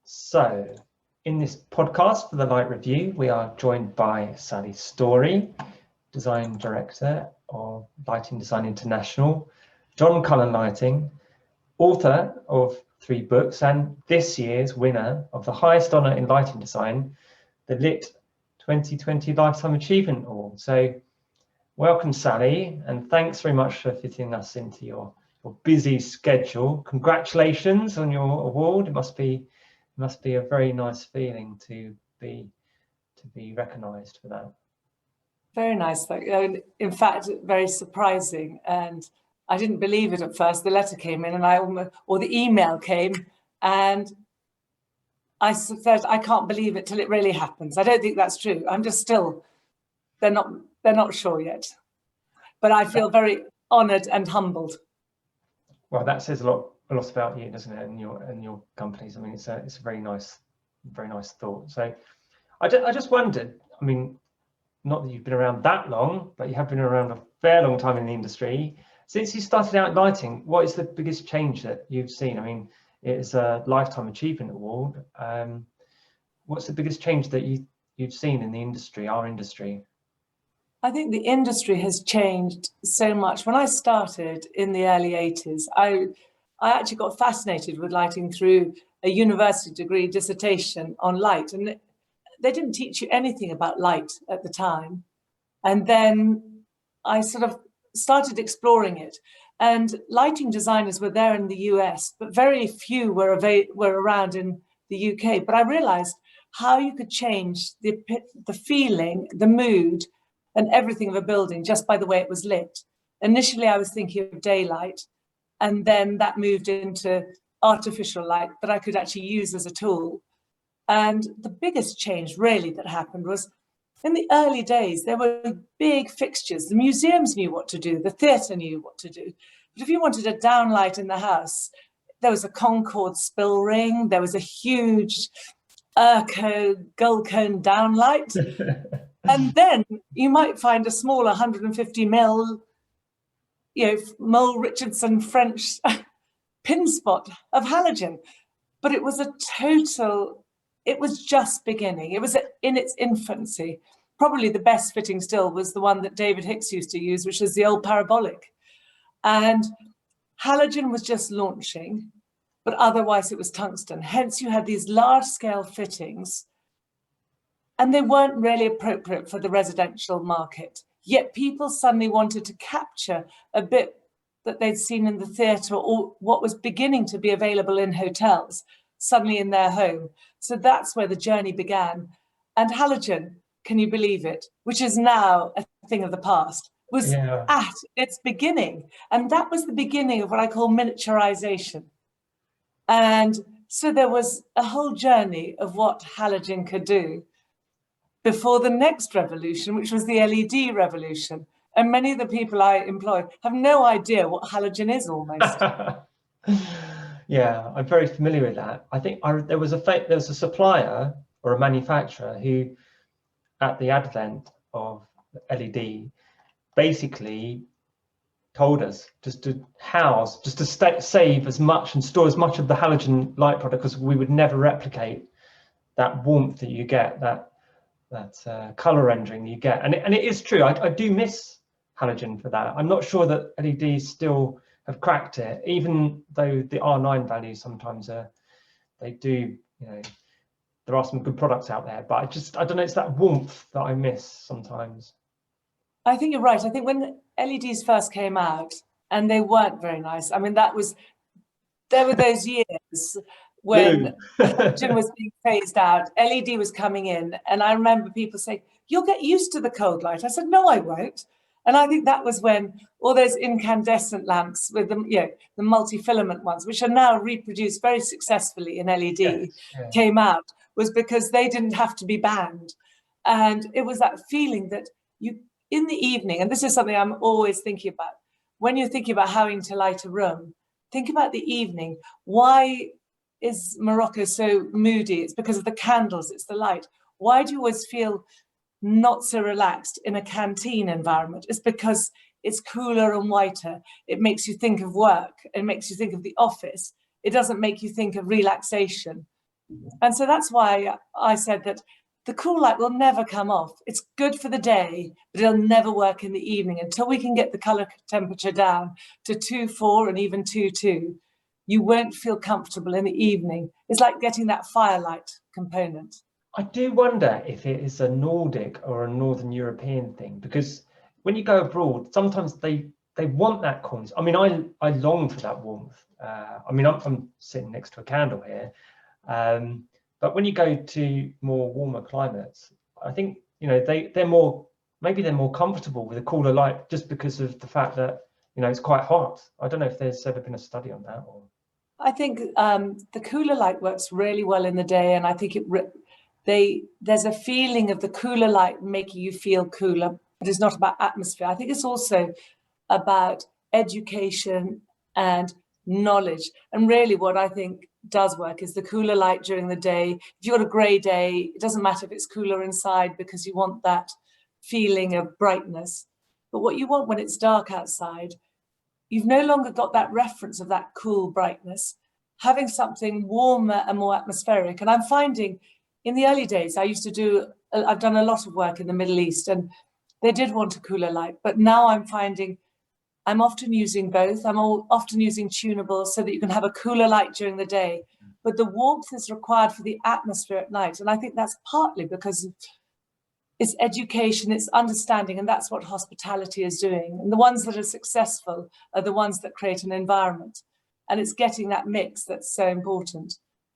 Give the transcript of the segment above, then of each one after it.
So, in this podcast for the Light Review, we are joined by Sally Storey, Design Director of Lighting Design International, John Cullen Lighting, author of 3 books, and this year's winner of the highest honour in lighting design, the LIT 2020 Lifetime Achievement Award. So, welcome, Sally, and thanks very much for fitting us into your busy schedule. Congratulations on your award. It must be a very nice feeling to be recognised for that. Very nice. In fact, very surprising, and I didn't believe it at first. The letter came in, and or the email came, and I said, I can't believe it till it really happens. I don't think that's true. I'm just still, they're not sure yet, but I feel very honoured and humbled. Well, that says a lot about you, doesn't it, and your companies. I mean, it's a very nice thought. So, I just wondered. I mean, not that you've been around that long, but you have been around a fair long time in the industry. Since you started out lighting, what is the biggest change that you've seen? I mean, it's a Lifetime Achievement Award. What's the biggest change that you've seen in the industry, our industry? I think the industry has changed so much. When I started in the early 80s, I actually got fascinated with lighting through a university degree dissertation on light. And they didn't teach you anything about light at the time. And then I sort of started exploring it. And lighting designers were there in the US, but very few were around in the UK. But I realized how you could change the feeling, the mood, and everything of a building just by the way it was lit. Initially, I was thinking of daylight, and then that moved into artificial light that I could actually use as a tool. And the biggest change really that happened was in the early days, there were big fixtures. The museums knew what to do, the theatre knew what to do. But if you wanted a downlight in the house, there was a Concorde spill ring, there was a huge Urco gold cone downlight. And then you might find a smaller 150 mil, Mole Richardson French pin spot of halogen. But it was it was just beginning. It was in its infancy. Probably the best fitting still was the one that David Hicks used to use, which is the old parabolic. And halogen was just launching, but otherwise it was tungsten. Hence you had these large scale fittings, and they weren't really appropriate for the residential market. Yet people suddenly wanted to capture a bit that they'd seen in the theatre or what was beginning to be available in hotels, suddenly in their home. So that's where the journey began. And halogen, can you believe it, which is now a thing of the past, was at its beginning. And that was the beginning of what I call miniaturization. And so there was a whole journey of what halogen could do before the next revolution, which was the LED revolution. And many of the people I employ have no idea what halogen is almost. Yeah, I'm very familiar with that. I think there was a supplier or a manufacturer who, at the advent of LED, basically told us just to save as much and store as much of the halogen light product, because we would never replicate that warmth that you get, that color rendering you get. And it is true. I do miss halogen for that. I'm not sure that LEDs still have cracked it, even though the R9 values sometimes they do, there are some good products out there, but I don't know, it's that warmth that I miss sometimes. I think you're right. I think when LEDs first came out, and they weren't very nice. I mean, there were those years when halogen was being phased out, LED was coming in, and I remember people saying, "You'll get used to the cold light." I said, "No, I won't." And I think that was when all those incandescent lamps with the multi-filament ones, which are now reproduced very successfully in LED, came out, was because they didn't have to be banned. And it was that feeling that you, in the evening, and this is something I'm always thinking about, when you're thinking about having to light a room, think about the evening. Why is Morocco so moody? It's because of the candles, it's the light. Why do you always feel not so relaxed in a canteen environment? It's because it's cooler and whiter. It makes you think of work. It makes you think of the office. It doesn't make you think of relaxation. And so that's why I said that the cool light will never come off. It's good for the day, but it'll never work in the evening until we can get the color temperature down to 2.4 and even 2.2. You won't feel comfortable in the evening. It's like getting that firelight component. I do wonder if it is a Nordic or a Northern European thing, because when you go abroad, sometimes they want that I mean, I long for that warmth. I mean, I'm sitting next to a candle here, but when you go to more warmer climates, I think, you know, they're more comfortable with a cooler light just because of the fact that, you know, it's quite hot. I don't know if there's ever been a study on that. Or I think the cooler light works really well in the day, and I think there's a feeling of the cooler light making you feel cooler, but it's not about atmosphere. I think it's also about education and knowledge. And really what I think does work is the cooler light during the day. If you've got a grey day, it doesn't matter if it's cooler inside because you want that feeling of brightness. But what you want when it's dark outside, you've no longer got that reference of that cool brightness, having something warmer and more atmospheric. And I'm finding in the early days, I've done a lot of work in the Middle East, and they did want a cooler light, but now I'm finding I'm often using both. I'm often using tunables so that you can have a cooler light during the day, but the warmth is required for the atmosphere at night. And I think that's partly because it's education, it's understanding, and that's what hospitality is doing. And the ones that are successful are the ones that create an environment. And it's getting that mix that's so important.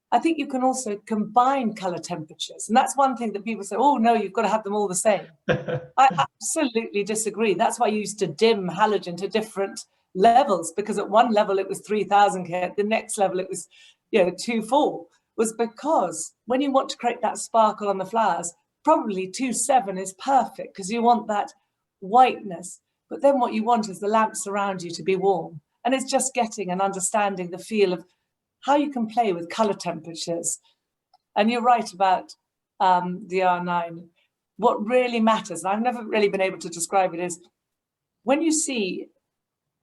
I think you can also combine color temperatures. And that's one thing that people say, oh, no, you've got to have them all the same. I absolutely disagree. That's why I used to dim halogen to different levels, because at one level it was 3,000 K, the next level it was 2.4, was because when you want to create that sparkle on the flowers, probably 2.7 is perfect because you want that whiteness. But then what you want is the lamps around you to be warm. And it's just getting and understanding the feel of how you can play with color temperatures. And you're right about the R9. What really matters, and I've never really been able to describe it, is when you see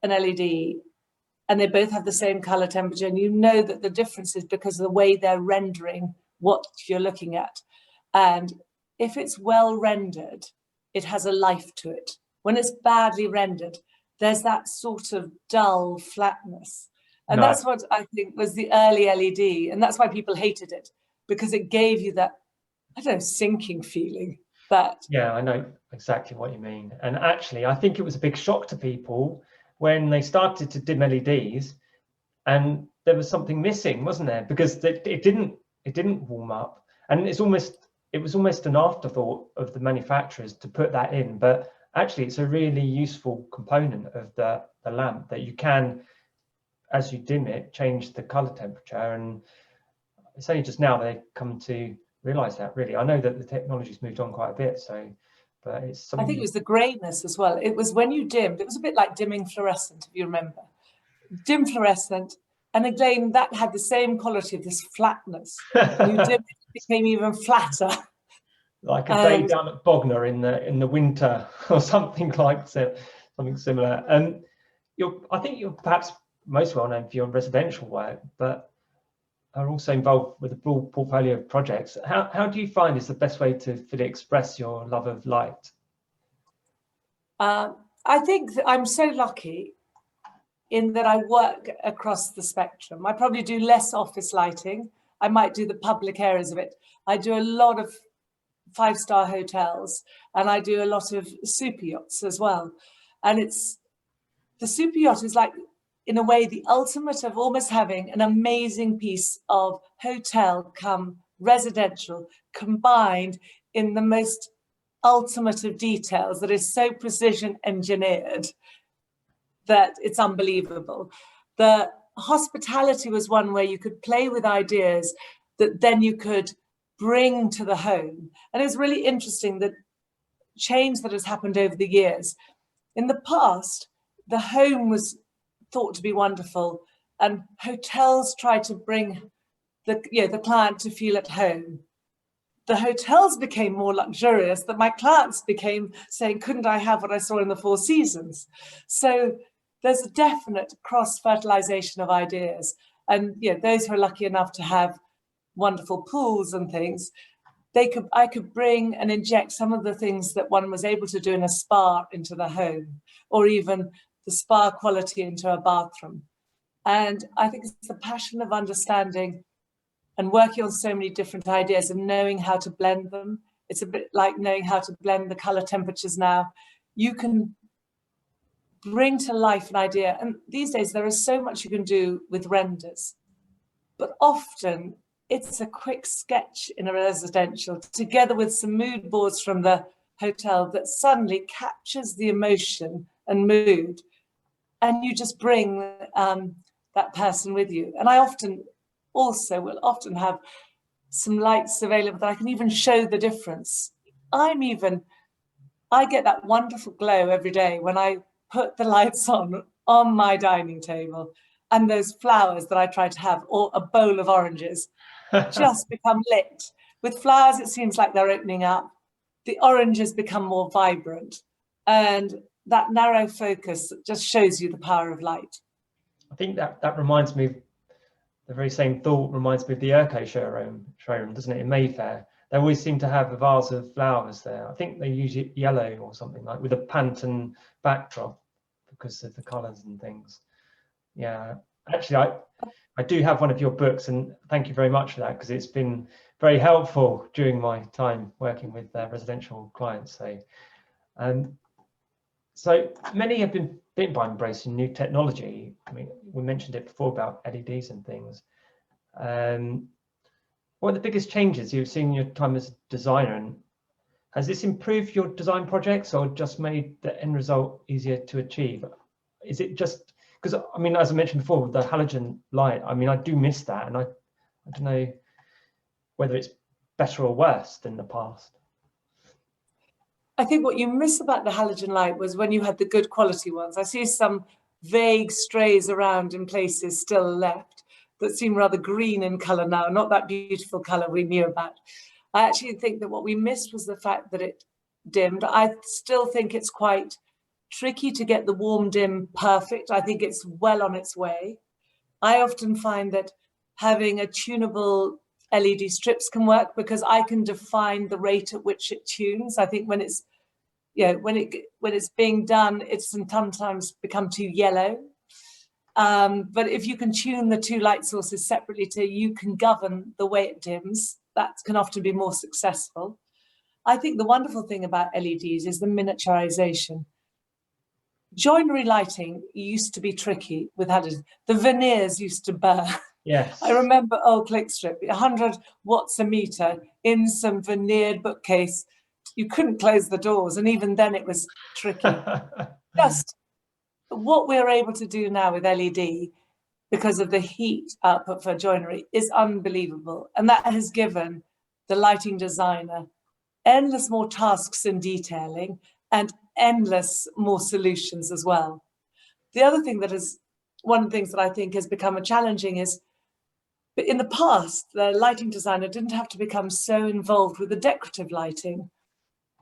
an LED and they both have the same color temperature, and you know that the difference is because of the way they're rendering what you're looking at. And if it's well rendered, it has a life to it. When it's badly rendered, there's that sort of dull flatness. And that's what I think was the early LED. And that's why people hated it, because it gave you that, I don't know, sinking feeling. Yeah, I know exactly what you mean. And actually, I think it was a big shock to people when they started to dim LEDs and there was something missing, wasn't there? Because it didn't warm up. And it was almost an afterthought of the manufacturers to put that in. But actually, it's a really useful component of the lamp that you can, as you dim it, change the color temperature. And it's only just now they come to realize that, really. I know that the technology's moved on quite a bit, but it's something. I think it was the grayness as well. It was when you dimmed, it was a bit like dimming fluorescent, if you remember. Dim fluorescent, and again, that had the same quality of this flatness. And you dimmed it, it became even flatter. Like a day down at Bognor in the winter, or something like that, something similar. And I think you're perhaps most well known for your residential work, but are also involved with a broad portfolio of projects. How do you find is the best way to fully express your love of light? I think that I'm so lucky in that I work across the spectrum. I probably do less office lighting. I might do the public areas of it. I do a lot of 5-star hotels, and I do a lot of super yachts as well. And the super yacht is like, in a way, the ultimate of almost having an amazing piece of hotel come residential combined in the most ultimate of details that is so precision engineered that it's unbelievable. The hospitality was one where you could play with ideas that then you could bring to the home. And it's really interesting, that change that has happened over the years. In the past, the home was thought to be wonderful, and hotels try to bring the client to feel at home. The hotels became more luxurious, that my clients became saying, couldn't I have what I saw in the Four Seasons? So there's a definite cross-fertilization of ideas. And those who are lucky enough to have wonderful pools and things, I could bring and inject some of the things that one was able to do in a spa into the home, or even the spa quality into a bathroom. And I think it's the passion of understanding and working on so many different ideas and knowing how to blend them. It's a bit like knowing how to blend the color temperatures now. You can bring to life an idea. And these days, there is so much you can do with renders. But often, it's a quick sketch in a residential, together with some mood boards from the hotel, that suddenly captures the emotion and mood. And you just bring that person with you. And I will often have some lights available that I can even show the difference. I get that wonderful glow every day when I put the lights on my dining table, and those flowers that I try to have, or a bowl of oranges, just become lit. With flowers, it seems like they're opening up. The oranges become more vibrant, and that narrow focus just shows you the power of light. I think that reminds me, the very same thought reminds me of the Urco showroom, doesn't it, in Mayfair? They always seem to have a vase of flowers there. I think they use yellow or something, like with a Pantone backdrop because of the colours and things. Yeah, actually, I do have one of your books, and thank you very much for that, because it's been very helpful during my time working with residential clients. So many have been bitten by embracing new technology. I mean, we mentioned it before about LEDs and things. What are the biggest changes you've seen in your time as a designer, and has this improved your design projects or just made the end result easier to achieve? Is it just because, I mean, as I mentioned before, with the halogen light, I mean, I do miss that, and I don't know whether it's better or worse than the past. I think what you miss about the halogen light was when you had the good quality ones. I see some vague strays around in places still left that seem rather green in colour now, not that beautiful colour we knew about. I actually think that what we missed was the fact that it dimmed. I still think it's quite tricky to get the warm dim perfect. I think it's well on its way. I often find that having a tunable LED strips can work, because I can define the rate at which it tunes. I think when it's being done, it's sometimes become too yellow. But if you can tune the two light sources separately you can govern the way it dims, that can often be more successful. I think the wonderful thing about LEDs is the miniaturization. Joinery lighting used to be tricky with halogen. The veneers used to burn. Yes. I remember old click strip, 100 watts a meter in some veneered bookcase. You couldn't close the doors, and even then it was tricky. Just what we're able to do now with LED, because of the heat output for joinery, is unbelievable. And that has given the lighting designer endless more tasks in detailing and endless more solutions as well. The other thing one of the things that I think has become challenging is, but in the past, the lighting designer didn't have to become so involved with the decorative lighting,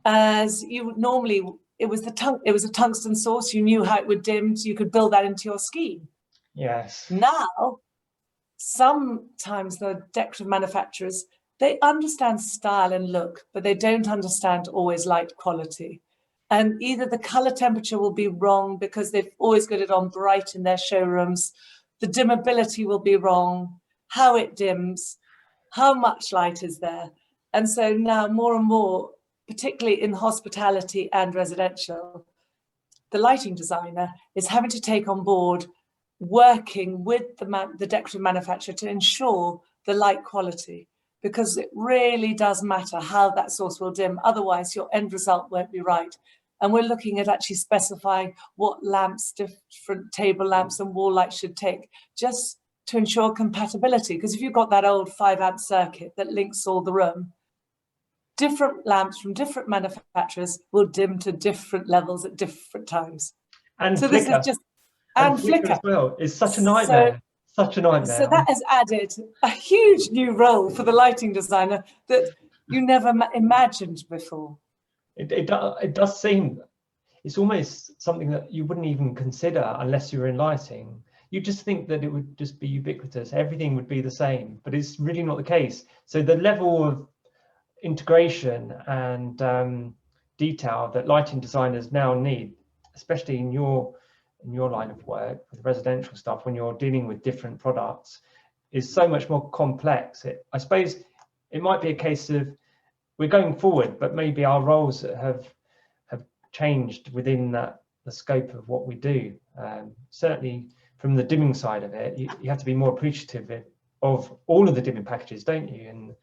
as you would normally. It was a tungsten source. You knew how it would dim, so you could build that into your scheme. Yes. Now, sometimes the decorative manufacturers, they understand style and look, but they don't understand always light quality. And either the color temperature will be wrong because they've always got it on bright in their showrooms. The dimmability will be wrong, how it dims, how much light is there. And so now more and more, particularly in hospitality and residential, the lighting designer is having to take on board working with the decorative manufacturer to ensure the light quality, because it really does matter how that source will dim. Otherwise, your end result won't be right. And we're looking at actually specifying what lamps, different table lamps and wall lights should take, just to ensure compatibility. Because if you've got that old 5-amp circuit that links all the room, different lamps from different manufacturers will dim to different levels at different times. And so flicker. This is just and flicker as well. It's such a nightmare. Such a nightmare. So that has added a huge new role for the lighting designer that you never imagined before. It does seem, it's almost something that you wouldn't even consider unless you were in lighting. you just think that it would just be ubiquitous, everything would be the same, but it's really not the case. So the level of integration and detail that lighting designers now need, especially in your line of work with residential stuff, when you're dealing with different products, is so much more complex. I suppose it might be a case of we're going forward, but maybe our roles have changed within the scope of what we do. Certainly from the dimming side of it, you have to be more appreciative of all of the dimming packages, don't you? And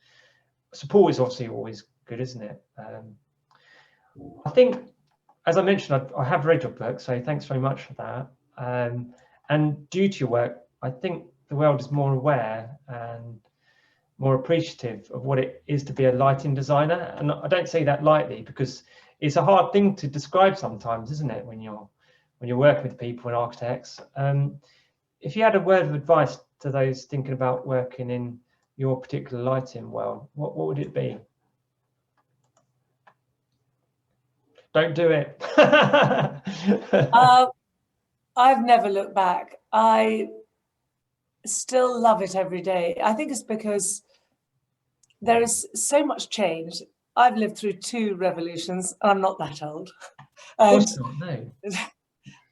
support is obviously always good, isn't it? I think, as I mentioned, I have read your book, so thanks very much for that. And due to your work, I think the world is more aware and more appreciative of what it is to be a lighting designer. And I don't say that lightly, because it's a hard thing to describe sometimes, isn't it, when you're working with people and architects. If you had a word of advice to those thinking about working in your particular lighting world, what would it be? Don't do it. I've never looked back. I still love it every day. I think it's because there is so much change. I've lived through 2 revolutions, and I'm not that old. Of course not, no.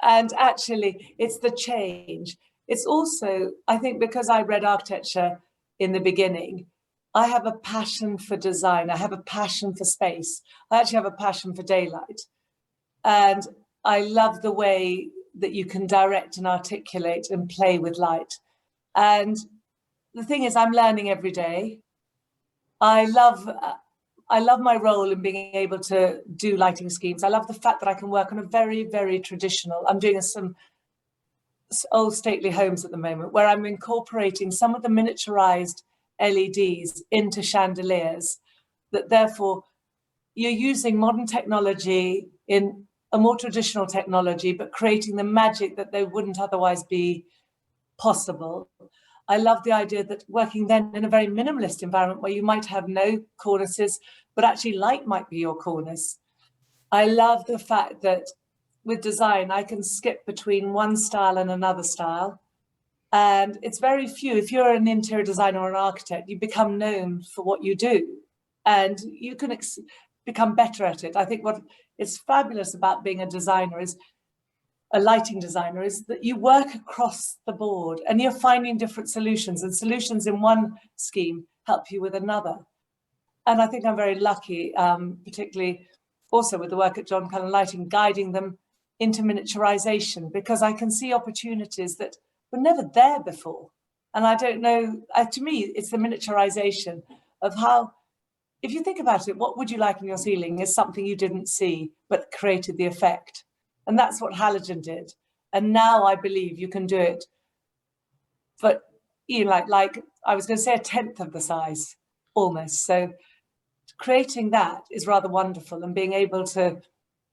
And actually, it's the change. It's also, I think, because I read architecture in the beginning, I have a passion for design. I have a passion for space. I actually have a passion for daylight. And I love the way that you can direct and articulate and play with light. And the thing is, I'm learning every day. I love my role in being able to do lighting schemes. I love the fact that I can work on a very, very traditional, I'm doing some old stately homes at the moment, where I'm incorporating some of the miniaturized LEDs into chandeliers, that therefore you're using modern technology in a more traditional technology, but creating the magic that they wouldn't otherwise be possible. I love the idea that working then in a very minimalist environment where you might have no cornices, but actually light might be your cornice. I love the fact that with design, I can skip between one style and another style. And it's very few. If you're an interior designer or an architect, you become known for what you do, and you can become better at it. I think what is fabulous about being a designer is, a lighting designer, is that you work across the board and you're finding different solutions, and solutions in one scheme help you with another. And I think I'm very lucky, particularly also with the work at John Cullen Lighting, guiding them into miniaturization, because I can see opportunities that were never there before. And I don't know, to me, it's the miniaturization of how, if you think about it, what would you like in your ceiling is something you didn't see, but created the effect. And that's what halogen did. And now I believe you can do it, but you know, like I was going to say, 1/10 of the size, almost. So creating that is rather wonderful, and being able to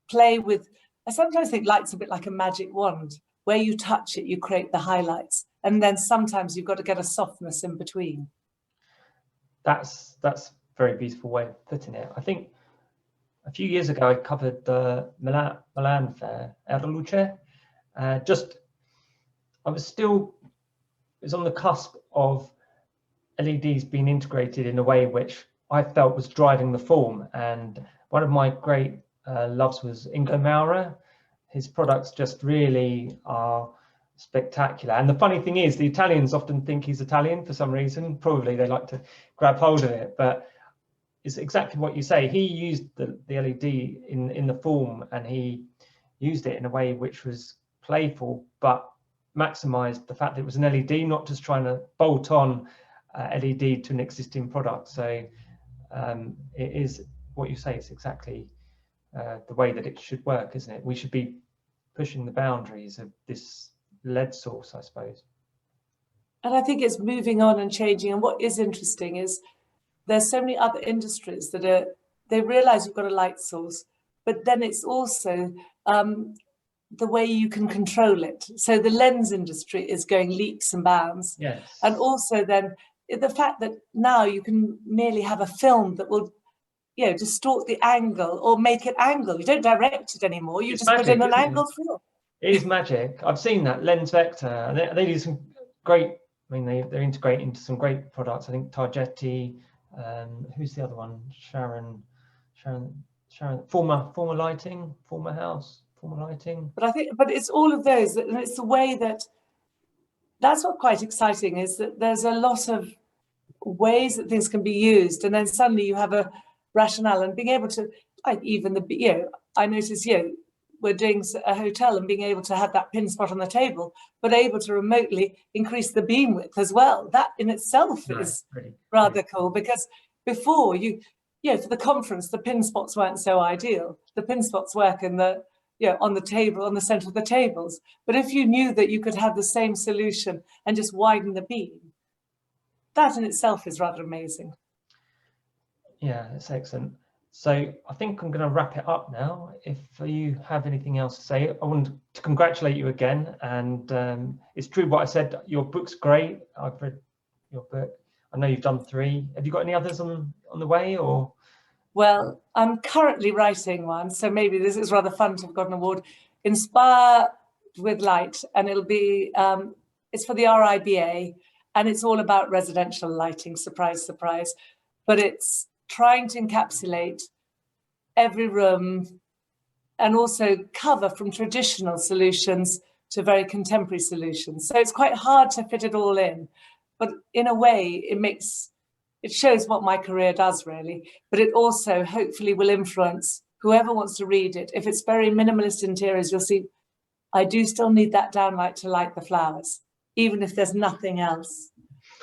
play with, I sometimes think light's a bit like a magic wand. Where you touch it, you create the highlights. And then sometimes you've got to get a softness in between. That's a very beautiful way of putting it. I think a few years ago, I covered the Milan Fair, Era Luce. It was on the cusp of LEDs being integrated in a way which I felt was driving the form. And one of my great loves was Ingo Maurer. His products just really are spectacular. And the funny thing is, the Italians often think he's Italian for some reason. Probably they like to grab hold of it, but it's exactly what you say. He used the LED in the form, and he used it in a way which was playful, but maximized the fact that it was an LED, not just trying to bolt on LED to an existing product. So it is what you say. It's exactly the way that it should work, isn't it? We should be pushing the boundaries of this LED source, I suppose. And I think it's moving on and changing. And what is interesting is there's so many other industries that they realize you've got a light source, but then it's also the way you can control it. So the lens industry is going leaps and bounds. Yes. And also then the fact that now you can merely have a film that will, you know, distort the angle or make it angle. You don't direct it anymore. You just put in an angle film. It is magic. I've seen that Lens Vector, and they do some great. I mean, they integrate into some great products. I think Targetti. Who's the other one? Sharon. Former Lighting, Former Lighting. But it's all of those, and it's the way that's what's quite exciting, is that there's a lot of ways that things can be used, and then suddenly you have a rationale, and being able to, like, even I notice we're doing a hotel and being able to have that pin spot on the table, but able to remotely increase the beam width as well. That in itself is rather cool, because before for the conference, the pin spots weren't so ideal. The pin spots work in on the table, on the center of the tables. But if you knew that you could have the same solution and just widen the beam, that in itself is rather amazing. Yeah, it's excellent. So I think I'm going to wrap it up now. If you have anything else to say, I want to congratulate you again. And it's true what I said, your book's great. I've read your book. I know you've done 3. Have you got any others on the way, or? Well, I'm currently writing one, so maybe this is rather fun to have got an award. Inspire with Light, and it'll be, it's for the RIBA, and it's all about residential lighting, surprise, surprise. But it's trying to encapsulate every room and also cover from traditional solutions to very contemporary solutions. So it's quite hard to fit it all in, but in a way it shows what my career does, really, but it also hopefully will influence whoever wants to read it. If it's very minimalist interiors, you'll see, I do still need that downlight to light the flowers, even if there's nothing else.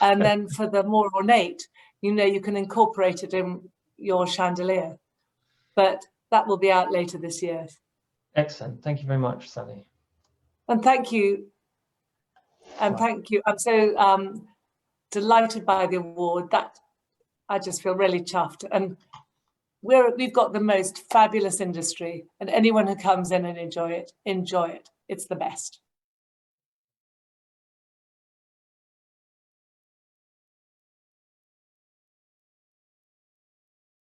And then for the more ornate, you can incorporate it in your chandelier. But that will be out later this year. Excellent. Thank you very much, Sally. And thank you. And thank you. I'm so delighted by the award. That I just feel really chuffed. And we've got the most fabulous industry, and anyone who comes in and enjoy it. It's the best.